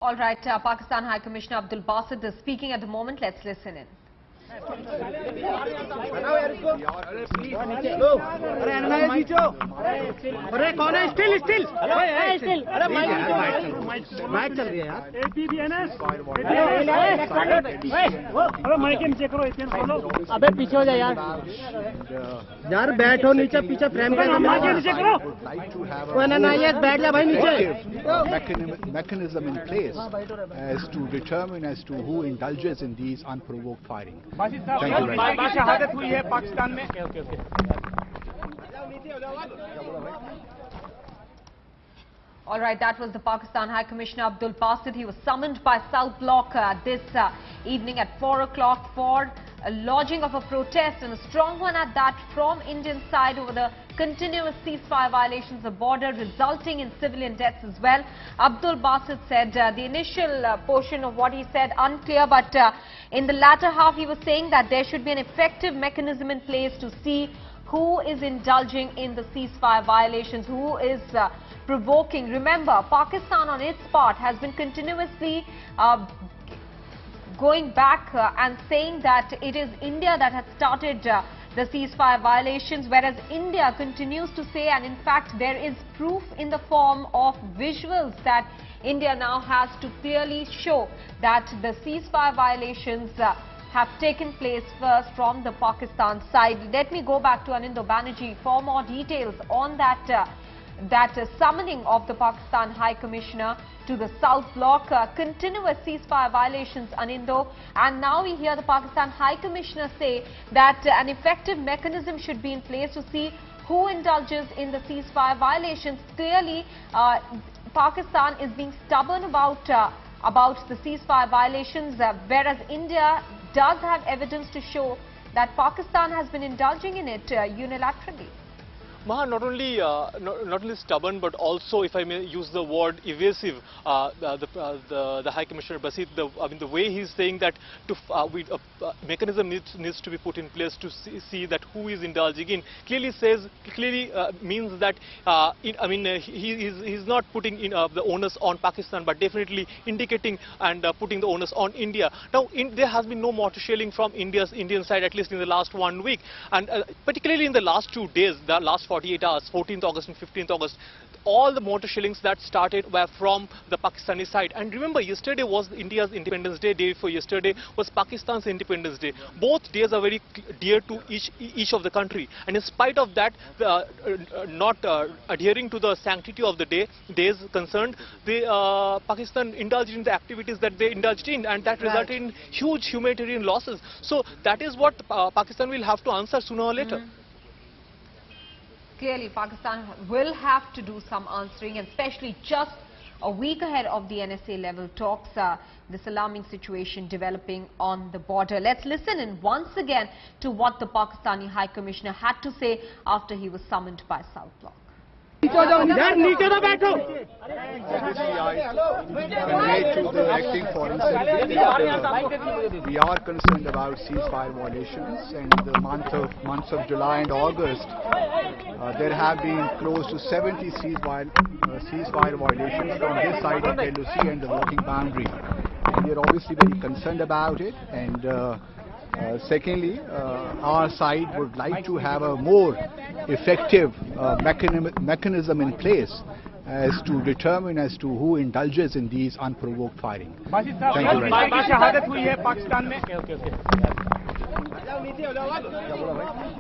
All right, Pakistan High Commissioner Abdul Basit is speaking at the moment. Let's listen in. अबे पीछे हो जा यार बैठो नीचे पीछे फ्रेम के नीचे करो कोई ना ये बैठ जा भाई नीचे mechanism in place as to determine as to who indulges in these unprovoked firing. Thank you very much. शहादत हुई है पाकिस्तान में. All right, that was the Pakistan High Commissioner Abdul Basit. He was summoned by South Block this evening at 4 o'clock for a lodging of a protest, and a strong one at that, from Indian side over the continuous ceasefire violations of the border, resulting in civilian deaths as well. Abdul Basit said the initial portion of what he said unclear, but in the latter half he was saying that there should be an effective mechanism in place to see who is indulging in the ceasefire violations, who is provoking. Remember, Pakistan on its part has been continuously going back and saying that it is India that has started the ceasefire violations, whereas India continues to say, and in fact there is proof in the form of visuals that India now has to clearly show that the ceasefire violations have taken place first from the Pakistan side. Let me go back to Anindo Banerjee for more details on that summoning of the Pakistan High Commissioner to the South Block. Continuous ceasefire violations, Anindo, and now we hear the Pakistan High Commissioner say that an effective mechanism should be in place to see who indulges in the ceasefire violations. Clearly, Pakistan is being stubborn about the ceasefire violations, whereas India does have evidence to show that Pakistan has been indulging in it unilaterally. Maha, not only stubborn, but also, if I may use the word, evasive. The High Commissioner Basit, the way he's saying that mechanism needs to be put in place to see that who is indulging in, clearly means that he's not putting in the onus on Pakistan, but definitely indicating and putting the onus on India. Now, there has been no mortar shelling from Indian side, at least in the last 1 week, and particularly in the last 2 days, the last 48 hours, 14th August and 15th August, all the mortar shellings that started were from the Pakistani side. And remember, yesterday was India's Independence Day. Day before yesterday was Pakistan's Independence Day. Both days are very dear to each of the country. And in spite of that, not adhering to the sanctity of the days concerned, Pakistan indulged in the activities that they indulged in, and that resulted in huge humanitarian losses. So that is what Pakistan will have to answer sooner or later. Clearly, Pakistan will have to do some answering, and especially just a week ahead of the NSA level talks, this alarming situation developing on the border. Let's listen in once again to what the Pakistani High Commissioner had to say after he was summoned by South Block. Conveyed to the acting foreign secretary that we are concerned about ceasefire violations, and in the months of July and August there have been close to 70 ceasefire violations from this side of the LOC and the working boundary. And we are obviously very concerned about it, and secondly, our side would like to have a more effective mechanism in place as to determine as to who indulges in these unprovoked firing. Thank you very much. शहादत हुई है पाकिस्तान में.